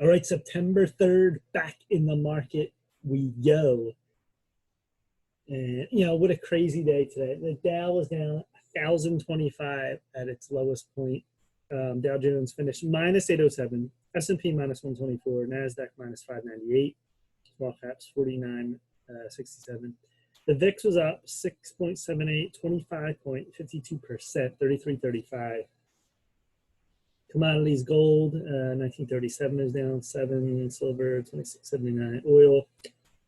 All right, September 3rd, back in the market we go. And, you know, what a crazy day today. The Dow was down 1,025 at its lowest point. Dow Jones finished minus 807, S&P minus 124, NASDAQ minus 598, small caps 49.67. The VIX was up 6.78, 25.52%, 33.35. Commodities, gold, 1937 is down 7, silver, 26.79, oil,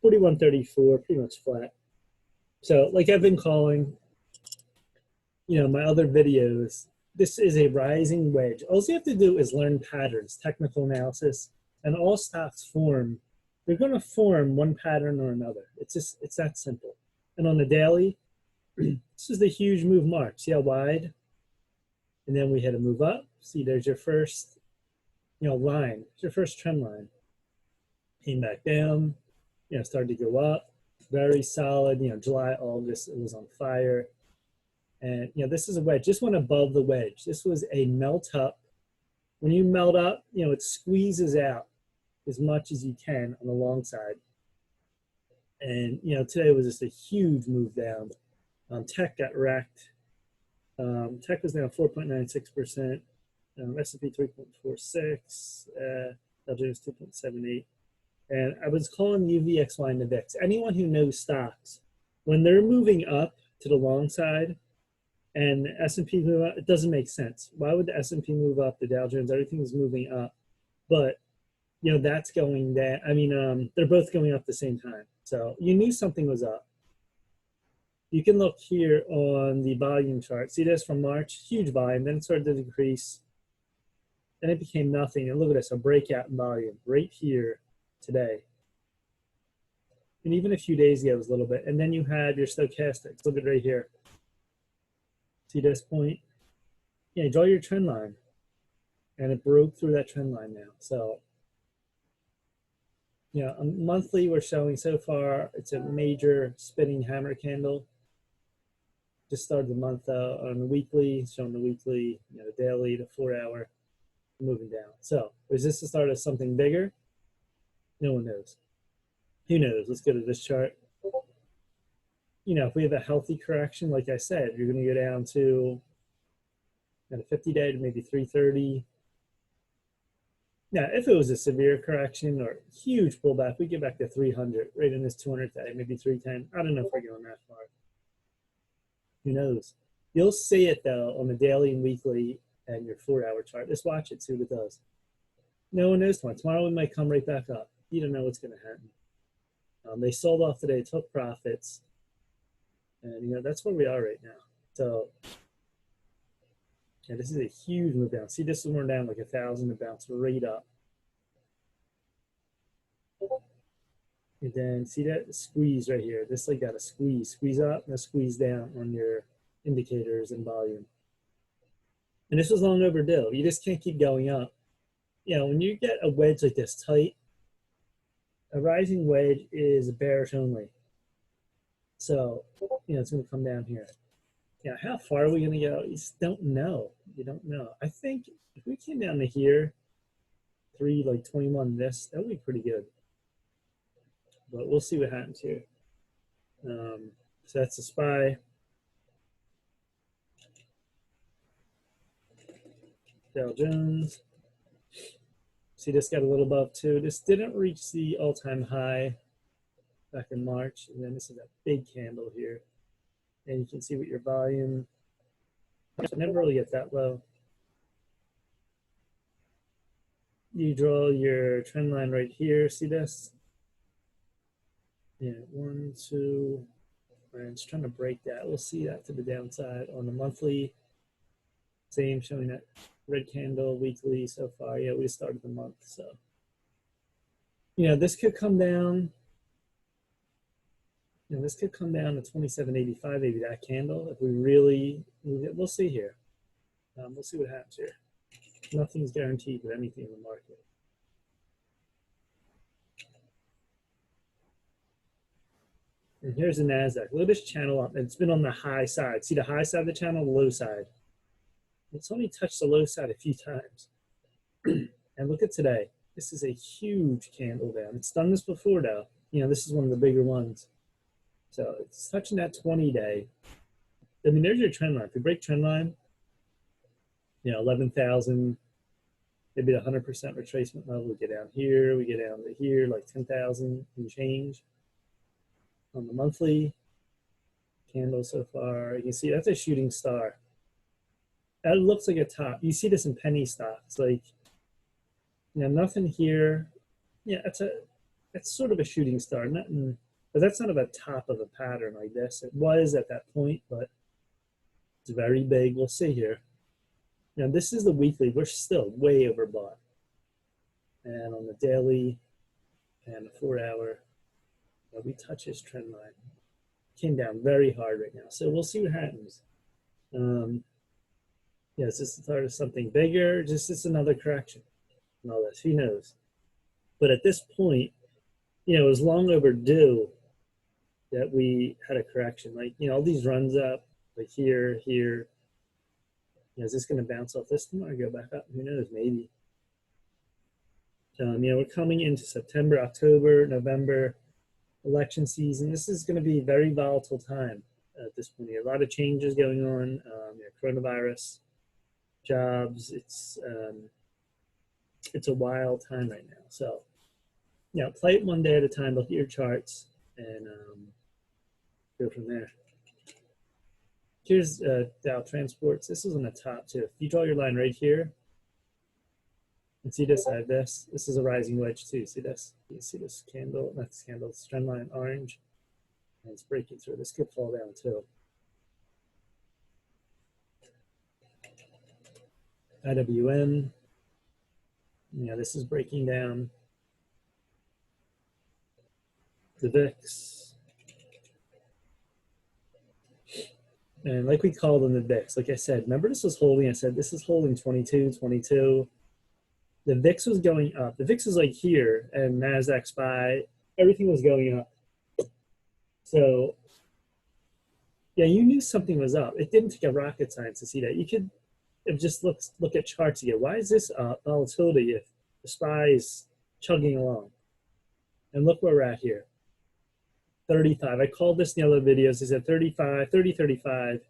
41.34, pretty much flat. So like I've been calling, you know, my other videos, this is a rising wedge. All you have to do is learn patterns, technical analysis, and all stocks form. They're going to form one pattern or another. It's that simple. And on the daily, this is the huge move mark. See how wide? And then we had a move up. See, there's your first, you know, line. It's your first trend line. Came back down, you know, started to go up. Very solid, you know, July, August, it was on fire. And, you know, this is a wedge. This went above the wedge. This was a melt up. When you melt up, you know, it squeezes out as much as you can on the long side. And, you know, today was just a huge move down. Tech got wrecked. Tech was down 4.96%. S&P 3.46. Dow Jones 2.78. And I was calling UVXY and the VIX. Anyone who knows stocks, when they're moving up to the long side and the S&P move up, it doesn't make sense. Why would the S&P move up, the Dow Jones, everything is moving up? But, you know, that's going down. I mean, they're both going up at the same time. So you knew something was up. You can look here on the volume chart. See this from March? Huge volume. Then it started to decrease. Then it became nothing. And look at this, a breakout in volume right here today. And even a few days ago it was a little bit. And then you had your stochastics. Look at right here. See this point? Yeah, draw your trend line. And it broke through that trend line now. So, you know, monthly we're showing so far, it's a major spinning hammer candle. Just started the month on the weekly, showing the weekly, you know, the daily, the 4 hour, moving down. So, is this the start of something bigger? No one knows. Who knows? Let's go to this chart. You know, if we have a healthy correction, like I said, you're going to go down to at a 50-day to maybe 330. Now, if it was a severe correction or huge pullback, we get back to 300, right in this 200 day, maybe 310. I don't know if we're going that far. Who knows? You'll see it, though, on the daily and weekly and your 4 hour chart. Just watch it, see what it does. No one knows tomorrow. Tomorrow we might come right back up. You don't know what's going to happen. They sold off today, took profits. And, you know, that's where we are right now. So, yeah, this is a huge move down. See, this is more down like 1,000 to bounce right up. And then see that squeeze right here. This like got a squeeze up and a squeeze down on your indicators and volume. And this was long overdue. You just can't keep going up. You know, when you get a wedge like this tight, a rising wedge is bearish only. So, you know, it's going to come down here. Yeah, how far are we going to go? You just don't know. You don't know. I think if we came down to here, 3.21 this, that would be pretty good. But we'll see what happens here. So that's the SPY. Dow Jones. See, this got a little above too. This didn't reach the all-time high back in March. And then this is a big candle here. And you can see what your volume, it never really gets that low. You draw your trend line right here. See this? Yeah, 1, 2, and it's trying to break that. We'll see that to the downside on the monthly. Same, showing that red candle weekly so far. Yeah, we started the month, so. You know, this could come down. You know, this could come down to 27.85, maybe that candle. If we really move it, we'll see here. We'll see what happens here. Nothing's guaranteed with anything in the market. And here's the NASDAQ. Look at this channel up. It's been on the high side. See the high side of the channel, the low side. It's only touched the low side a few times. And look at today. This is a huge candle down. It's done this before though. You know, this is one of the bigger ones. So it's touching that 20-day. I mean, there's your trend line. If you break trend line, you know, 11,000, maybe the 100% retracement level. We get down here, we get down to here, like 10,000 and change. On the monthly candle so far, you can see that's a shooting star. That looks like a top. You see this in penny stocks, like, you know, nothing here. Yeah, it's sort of a shooting star, nothing, but that's not of a top of a pattern like this. It was at that point, but it's very big. We'll see here. Now this is the weekly. We're still way overbought, and on the daily and the 4-hour, we touch this trend line. Came down very hard right now, so we'll see what happens. Yeah, is this the start of something bigger? Just it's another correction and all this. Who knows? But at this point, you know, it was long overdue that we had a correction. Like, you know, all these runs up, like here, here. You know, is this going to bounce off this tomorrow or go back up? Who knows? Maybe. You know, we're coming into September, October, November, election season. This is going to be a very volatile time at this point. A lot of changes going on. You know, coronavirus, jobs. It's a wild time right now. So, you know, play it one day at a time. Look at your charts and go from there. Here's Dow Transports. This is on the top too. If you draw your line right here, and see this, I have this. This is a rising wedge too. See this? You see this candle? Not this candle. It's trend line orange, and it's breaking through. This could fall down too. IWM. Yeah, this is breaking down. The VIX. And like we called in the VIX, like I said, remember this was holding, I said this is holding 22, 22. The VIX was going up. The VIX was like here, and NASDAQ SPY, everything was going up. So, yeah, you knew something was up. It didn't take a rocket science to see that. You could just look at charts again. Why is this volatility if the SPY is chugging along? And look where we're at here. 35. I called this in the other videos. I said 35, 30, 35.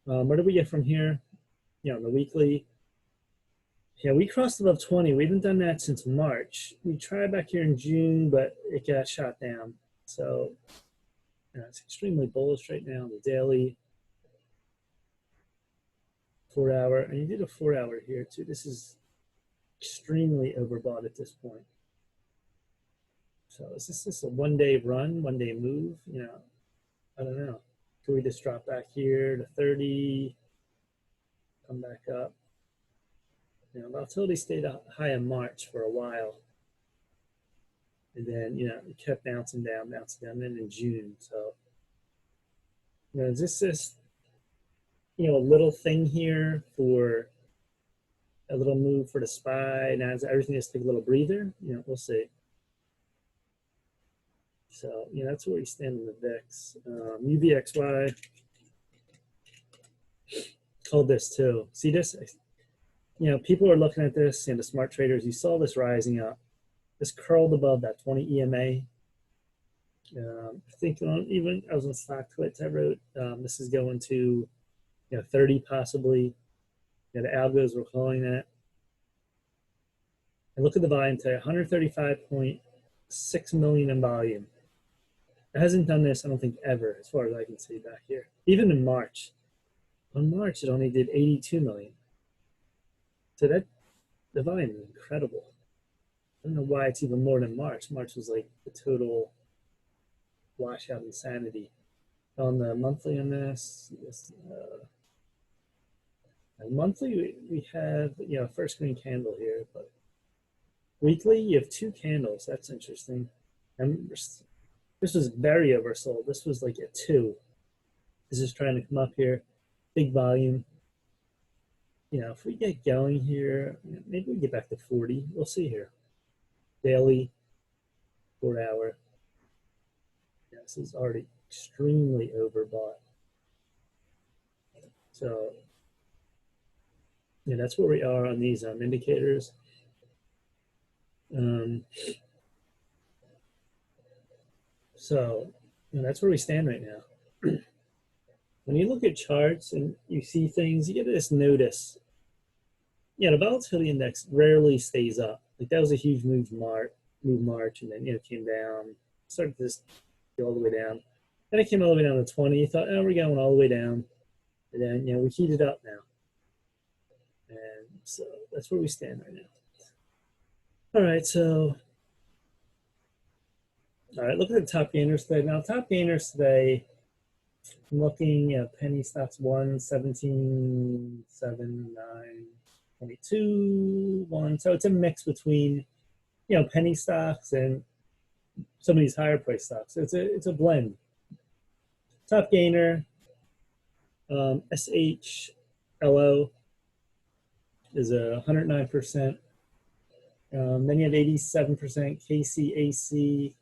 Where did we get from here? You know, the weekly. Yeah, we crossed above 20. We haven't done that since March. We tried back here in June, but it got shot down. So, you know, it's extremely bullish right now. The daily 4-hour, and you did a 4-hour here too. This is extremely overbought at this point. So is this just a one-day run, one-day move? You know, I don't know. Could we just drop back here to 30, come back up? You know, volatility stayed high in March for a while. And then, you know, it kept bouncing down, then in June. So, you know, is this just, you know, a little thing here for a little move for the SPY? Now everything just take a little breather? You know, we'll see. So, you know, that's where we stand in the VIX. UVXY, called this too. See this? You know, people are looking at this, and the smart traders, you saw this rising up. This curled above that 20 EMA. I think even I was on StockTwits, I wrote this is going to, you know, 30 possibly. You know, the algos were calling that. And look at the volume today, 135.6 million in volume. It hasn't done this, I don't think, ever, as far as I can see back here. Even in March. On March, it only did 82 million. So that, the volume is incredible. I don't know why it's even more than March. March was like the total washout insanity. On the monthly on this, monthly we have, you know, first green candle here, but weekly you have 2 candles. That's interesting. And this was very oversold. This was like a 2. This is trying to come up here, big volume. You know, if we get going here, maybe we get back to 40. We'll see here. Daily, 4-hour. Yeah, this is already extremely overbought. So, yeah, that's where we are on these indicators. Um, so that's where we stand right now. When you look at charts and you see things, you get this notice. The volatility index rarely stays up. Like that was a huge move March, and then came down, started to just go all the way down. Then it came all the way down to 20. You thought, oh, we're going all the way down. And then we heated up now. And so that's where we stand right now. All right, so look at the top gainers today. Now, top gainers today, I'm looking at penny stocks 117, 7, 9, 22, 1. So it's a mix between penny stocks and some of these higher price stocks. So it's a blend. Top gainer, SHLO is a 109%. Then you have 87% KCAC,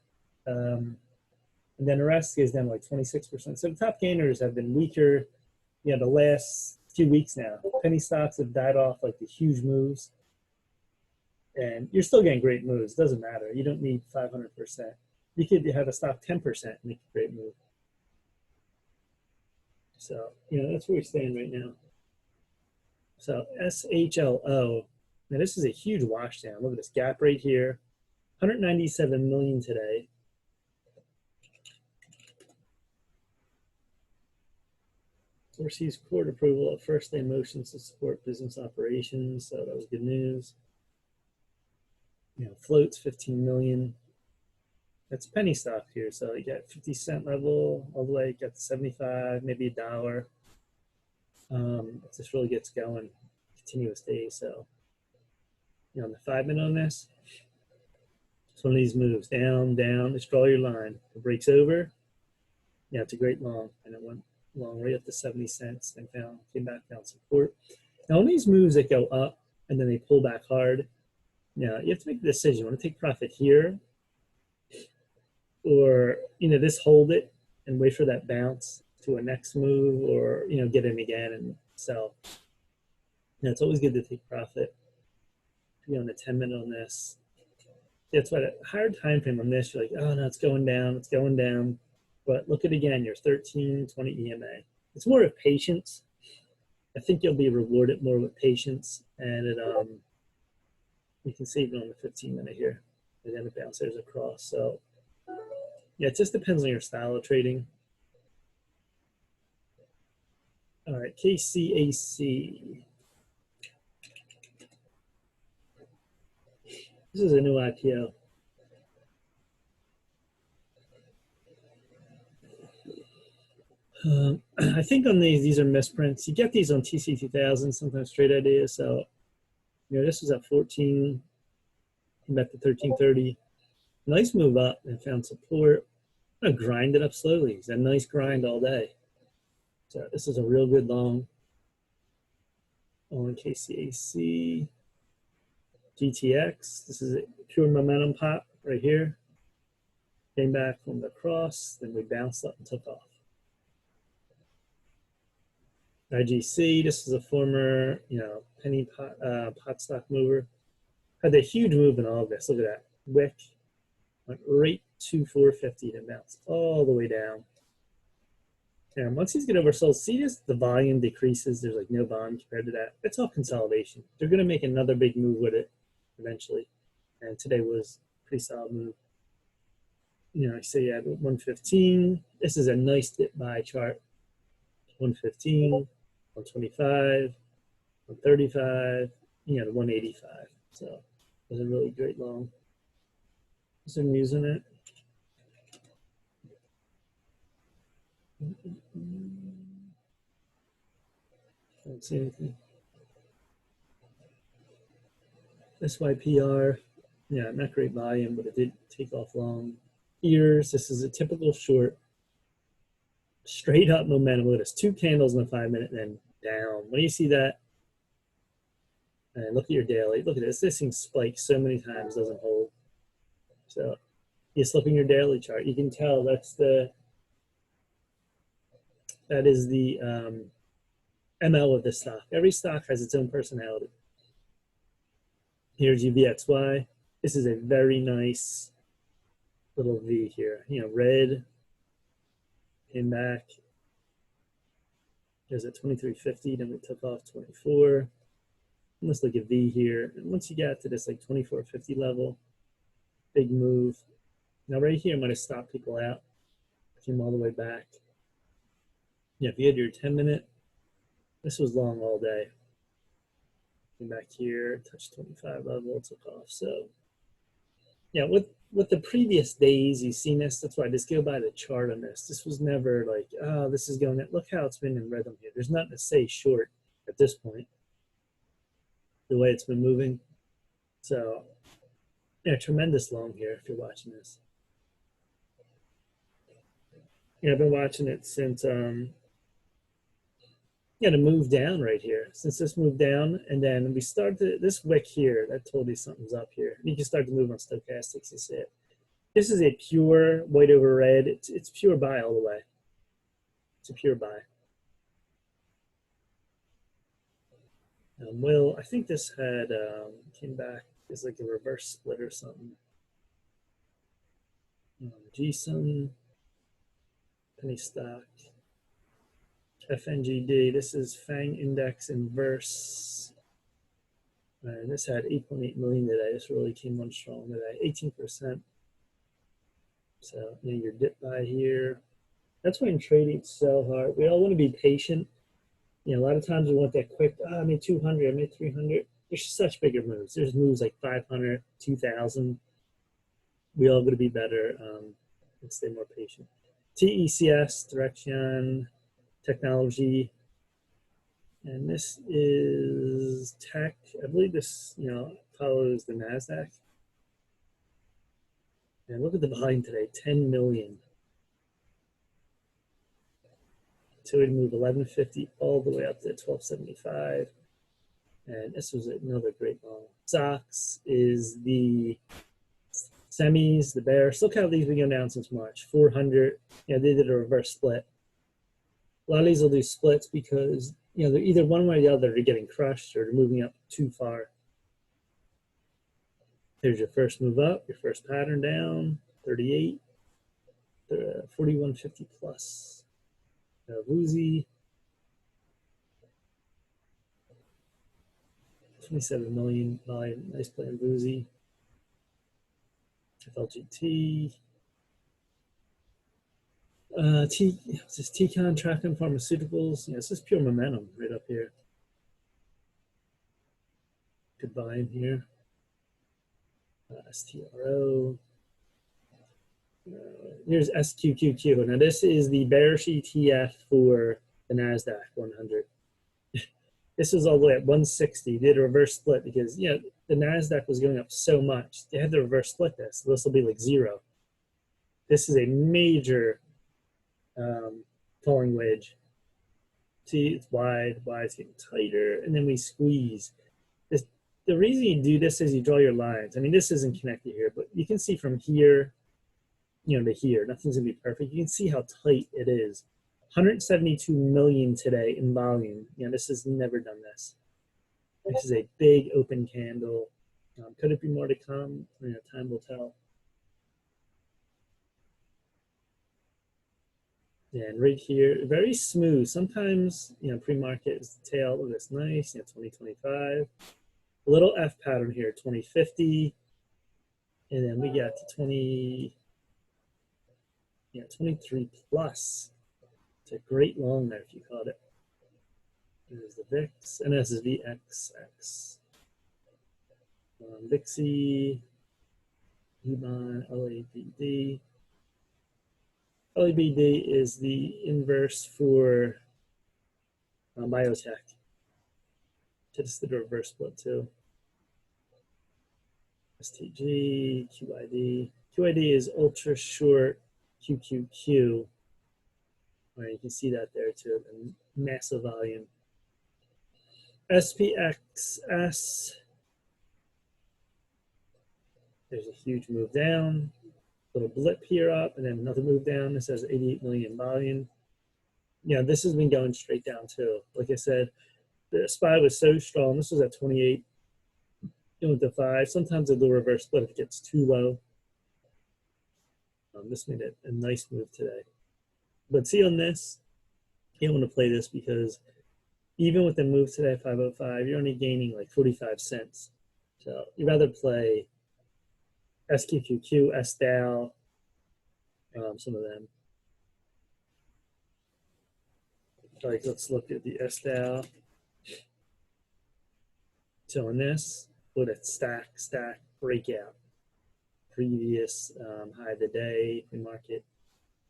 and then the rest is down like 26%. So the top gainers have been weaker, the last few weeks now. Penny stocks have died off like the huge moves, and you're still getting great moves. It doesn't matter. You don't need 500%. You could have a stock 10% and make a great move. So that's where we stand right now. So SHLO. Now this is a huge wash down. Look at this gap right here, 197 million today. Receives court approval of first day motions to support business operations, so that was good news. Floats 15 million. That's penny stock here, so you got 50-cent level all the way, got to 75, maybe $1. If this really gets going, continuous days. So on the 5-minute on this, it's one of these moves, down, down, just draw your line. It breaks over, it's a great long, and it went long right up to 70 cents, then came back down support. Now on these moves that go up and then they pull back hard, you have to make the decision. You want to take profit here, or just hold it and wait for that bounce to a next move, or get in again and sell. It's always good to take profit. On the 10-minute on this, that's why a higher time frame on this, you're like, oh no, it's going down. But look at again, your 1320 EMA. It's more of patience. I think you'll be rewarded more with patience, and you can see it on the 15-minute here, and then it bounces across. So it just depends on your style of trading. All right, KCAC. This is a new IPO. I think on these are misprints. You get these on TC2000, sometimes trade ideas. So, this was at 14, back to 1330. Nice move up and found support. I'm gonna grind it up slowly. It's a nice grind all day. So this is a real good long on KCAC. GTX, this is a pure momentum pop right here. Came back from the cross, then we bounced up and took off. IGC, this is a former, penny pot stock mover. Had a huge move in August. Look at that. Wick went right to 450 and bounced all the way down. And once these get oversold, see this, the volume decreases. There's like no volume compared to that. It's all consolidation. They're going to make another big move with it eventually. And today was a pretty solid move. I say at 115. This is a nice dip buy chart. 115, 125, 135, to 185. So it was a really great long. So I'm using it. Don't see anything. SYPR, not great volume, but it did take off long. Ears, this is a typical short. Straight up momentum. Look at this, 2 candles in the 5-minute and then down. When you see that, and look at your daily. Look at this. This thing spikes so many times, doesn't hold. So you just look in your daily chart. You can tell that is the ML of this stock. Every stock has its own personality. Here's UVXY. This is a very nice little V here. You know, red came back. There's at 2350, then we took off 24. Let's look at V here. And once you get to this like 2450 level, big move. Now right here might have stopped people out. Came all the way back. Yeah, if you had your 10-minute, this was long all day. Came back here, touched 25 level, took off. So yeah, with the previous days, you've seen this. That's why I just go by the chart on this. This was never like, oh, this is going. Look how it's been in rhythm here. There's nothing to say short at this point. The way it's been moving. So yeah, tremendous long here if you're watching this. Yeah, I've been watching it since yeah, to move down right here. Since this moved down, and then we started this wick here, that told you something's up here. You can start to move on stochastics, you see it. This is a pure white over red. It's pure buy all the way. It's a pure buy. Will, I think this had came back as like a reverse split or something. GSUN, penny stock, FNGD. This is FANG index inverse. And this had 8.8 million today. This really came on strong today, 18%. So you know, your dip buy here. That's why in trading it's so hard. We all want to be patient. You know, a lot of times we want that quick, I made 200, I made 300. There's such bigger moves. There's moves like 500, 2,000. We all got to be better and stay more patient. TECS, direction, technology. And this is tech. I believe this, you know, follows the NASDAQ. And look at the volume today, 10 million. So we'd move 1150 all the way up to 1275. And this was another great long. Stocks is the semis, the bears. Look how these have been going down since March. 400. Yeah, they did a reverse split. A lot of these will do splits because, you know, they're either one way or the other. They're getting crushed or they're moving up too far. There's your first move up, your first pattern down, 38, 4150 plus. Woozy, 27 million volume. Nice play on Woozy. FLGT. This is T-Con, Tracking Pharmaceuticals. Yeah, this is pure momentum right up here. Good volume here. STRO. Here's SQQQ. Now this is the bearish ETF for the NASDAQ 100. This was all the way at 160. They did a reverse split because, you know, the NASDAQ was going up so much. They had to reverse split this. This will be like zero. This is a major falling wedge. See, it's wide, it's getting tighter, and then we squeeze. The reason you do this is you draw your lines. I mean, this isn't connected here, but you can see from here, you know, to here. Nothing's gonna be perfect. You can see how tight it is. 172 million today in volume. You know, this has never done this. This is a big open candle. Could it be more to come? You know, time will tell. And right here, very smooth. Sometimes, you know, pre-market is the tail of this nice, you know, 2025. A little F pattern here, 2050. And then we got to 23 plus. It's a great long there if you caught it. There's the VIX, and this is VXX. VIXY, EBON, LABD. LABD is the inverse for biotech. Just did a reverse split too. STG, QID. QID is ultra short QQQ. All right, you can see that there too, the massive volume. SPXS. There's a huge move down. Little blip here up, and then another move down. This has 88 million volume. Yeah, this has been going straight down too. Like I said, the SPY was so strong. This was at 28. in with the 5. Sometimes it'll reverse split if it gets too low. This made it a nice move today. But see on this, you don't want to play this because even with the move today, 505, you're only gaining like 45 cents. So you'd rather play SQQQ, SDAL, some of them. Like, let's look at the SDAL. So in this, look at stack, breakout. Previous high of the day, pre-market,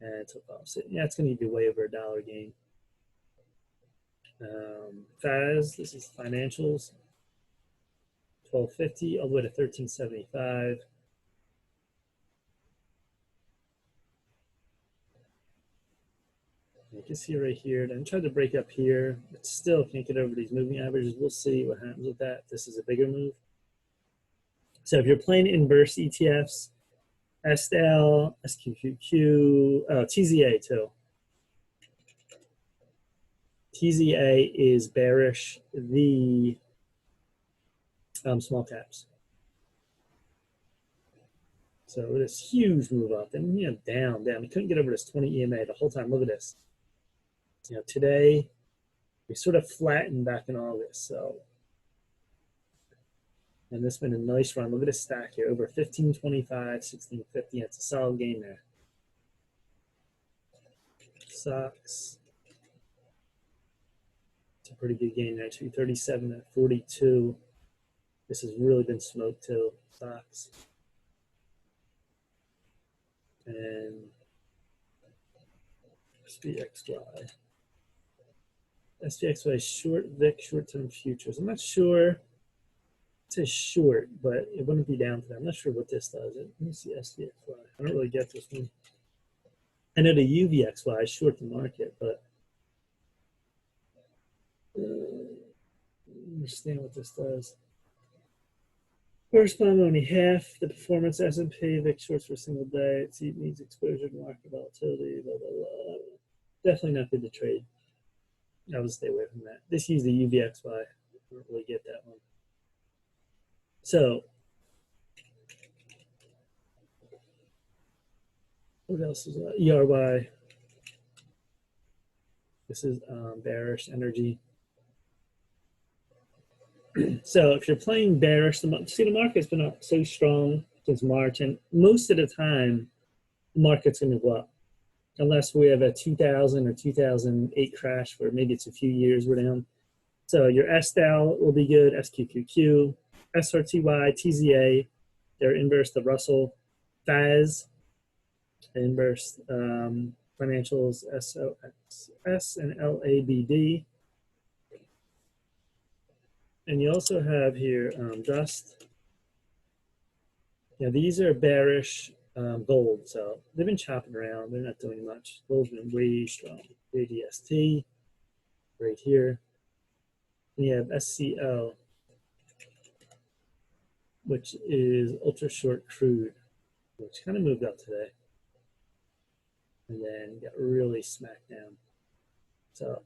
and it took off. So yeah, it's going to be way over $1 gain. FAS, this is financials, 1250 all the way to 1375. You can see right here, then tried to break up here, but still can't get over these moving averages. We'll see what happens with that. This is a bigger move. So if you're playing inverse ETFs, SDAL, SQQQ, TZA too. TZA is bearish the small caps. So this huge move up, and down. We couldn't get over this 20 EMA the whole time. Look at this. Today we sort of flattened back in August. So, and this been a nice run. Look at this stack here, over 1525, 1650. It's a solid gain there. Stocks. It's a pretty good gain there. 237 at 42. This has really been smoked too. Stocks. And SPXY. SPXY short VIX short-term futures. I'm not sure. It says short, but it wouldn't be down today. I'm not sure what this does. Let me see SPXY. I don't really get this one. I know the UVXY is short the market, but I don't understand what this does. Correspond only half the performance S&P VIX shorts for a single day. It needs exposure to market volatility. Blah blah blah. Definitely not good to trade. I would stay away from that. This uses the UVXY. I don't really get that one. So, what else is that? ERY. This is bearish energy. So if you're playing bearish, the market's been up so strong since March, and most of the time, the market's going to go up. Unless we have a 2000 or 2008 crash where maybe it's a few years we're down. So your SDAL will be good, SQQQ, SRTY, TZA, they're inverse the Russell, FAS, inverse financials, SOXS and LABD. And you also have here Dust. These are bearish. Gold, so they've been chopping around. They're not doing much. Gold's been way strong. ADST right here. And you have SCO, which is ultra short crude, which kind of moved up today, and then got really smacked down. So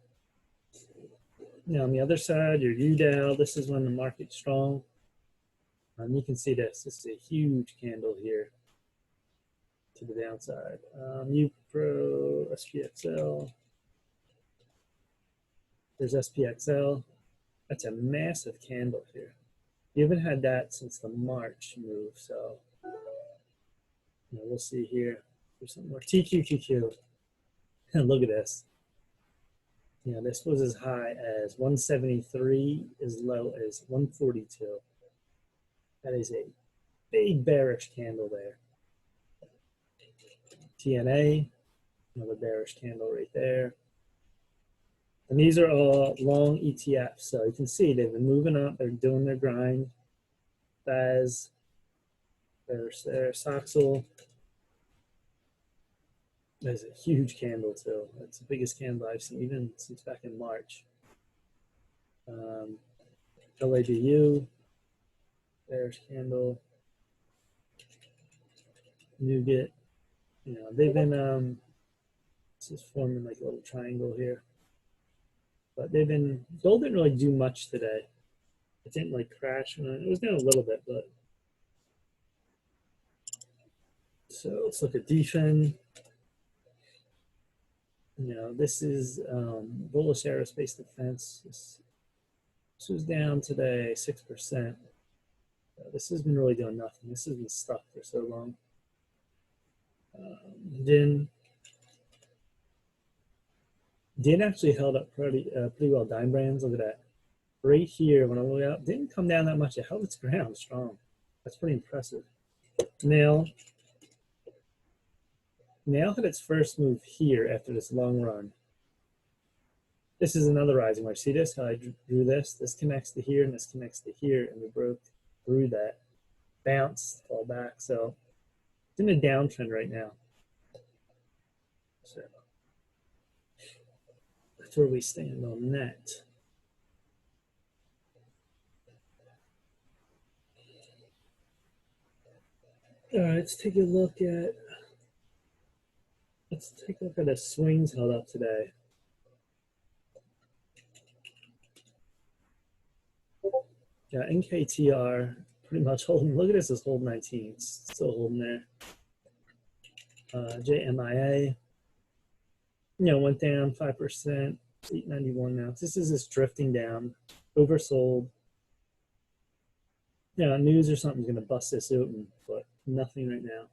now on the other side, your UDAL. This is when the market's strong. You can see this. This is a huge candle here. To the downside. UPRO, SPXL. There's SPXL. That's a massive candle here. You haven't had that since the March move, so we'll see here. There's some more TQQQ. And look at this. This was as high as 173, as low as 142. That is a big bearish candle there. TNA, another bearish candle right there. And these are all long ETFs. So you can see they've been moving up. They're doing their grind. FAS, there's Soxel. There's a huge candle too. That's the biggest candle I've seen even since back in March. LABU, bearish candle. Nougat. They've been, this is forming like a little triangle here. But gold didn't really do much today. It didn't like crash. It was down a little bit, but so let's look at defend. You know, this is bullish aerospace defense. This was down today 6%. This has been really doing nothing. This has been stuck for so long. Din actually held up pretty well. Dime brands, look at that. Right here, when I look out, didn't come down that much. It held its ground strong. That's pretty impressive. Nail had its first move here after this long run. This is another rising wedge. See this? How I drew this? This connects to here and this connects to here, and we broke through that. Bounce, fall back. So it's in a downtrend right now. So that's where we stand on that. All right, let's take a look at the swings held up today. Yeah, NKTR pretty much holding. Look at this, is holding 19. It's still holding there. JMIA, went down 5%, 891 now. This is just drifting down, oversold. News or something's going to bust this open, but nothing right now.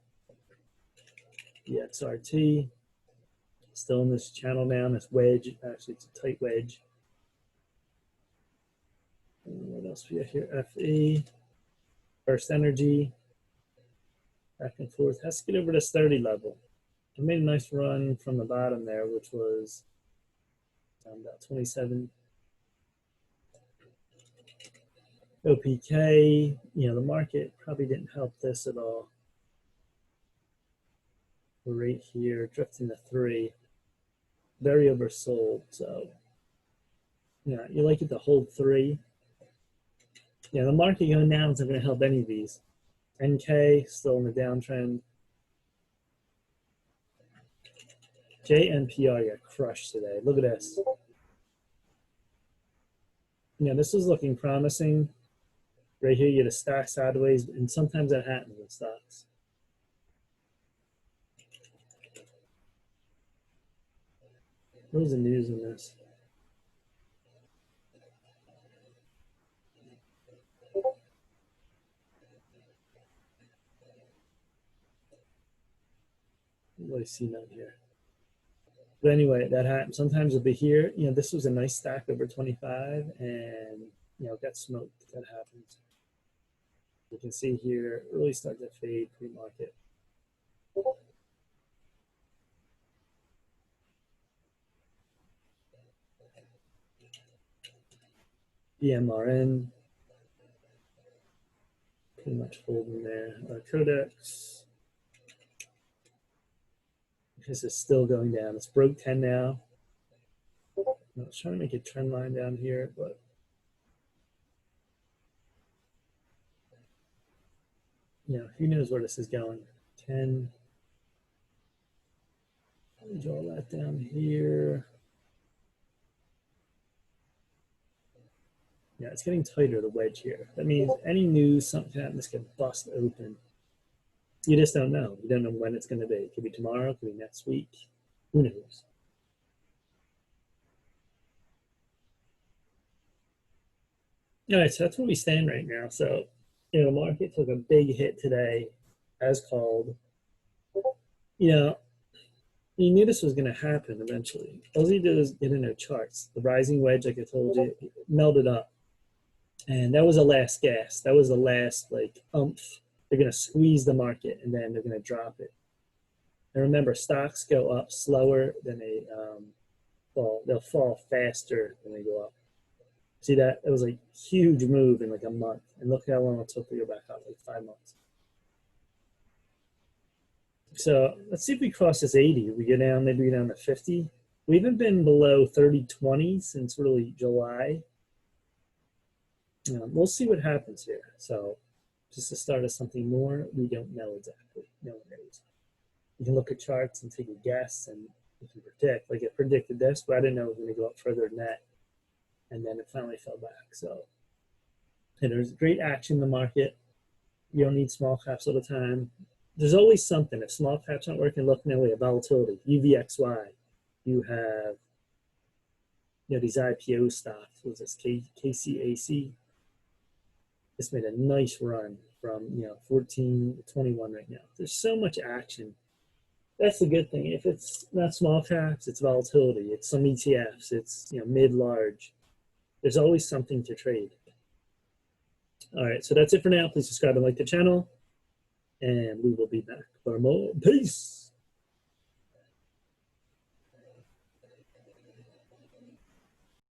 The XRT, still in this channel down, this wedge. Actually, it's a tight wedge. What else we got here? FE, First Energy, back and forth. Has to get over this 30 level. I made a nice run from the bottom there, which was about 27. OPK, the market probably didn't help this at all. We're right here, drifting to 3. Very oversold, so you like it to hold 3. The market going down isn't going to help any of these. NK still in the downtrend. JNPR got crushed today. Look at this. This is looking promising. Right here, you get a stock sideways, and sometimes that happens with stocks. What was the news in this? What do I see note here? But anyway, that happened. Sometimes it'll be here. This was a nice stack over 25, and it got smoked. That happens. You can see here, really start to fade pre-market. EMRN, pretty much holding there. Codex, this is still going down. It's broke 10 now. I was trying to make a trend line down here, but who knows where this is going. 10. Let me draw that down here. Yeah, it's getting tighter, the wedge here. That means any news, something can happen, this could bust open. You just don't know. You don't know when it's going to be. It could be tomorrow, it could be next week. Who knows? All right, so that's where we stand right now. So, the market took a big hit today, as called. You knew this was going to happen eventually. All you did was get in their charts. The rising wedge, like I told you, melted up. And that was the last gas. That was the last, umph. They're going to squeeze the market, and then they're going to drop it. And remember, stocks go up slower than they fall. They'll fall faster than they go up. See that? It was a huge move in a month. And look how long it took to go back up, 5 months. So let's see if we cross this 80. We go down, maybe we go down to 50. We haven't been below 30.20 since really July. We'll see what happens here. So just to start us something more, we don't know exactly. No one knows. You can look at charts and take a guess, and you can predict. Like it predicted this, but I didn't know it was going to go up further than that. And then it finally fell back. So And there's great action in the market. You don't need small caps all the time. There's always something. If small caps aren't working, look now, we have volatility, UVXY. You have, you know, these IPO stocks. What was this, KCAC? It's made a nice run from, you know, 14 to 21 right now. There's so much action. That's the good thing. If it's not small caps, it's volatility. It's some ETFs. It's, you know, mid-large. There's always something to trade. All right, so that's it for now. Please subscribe and like the channel, and we will be back for more. Peace.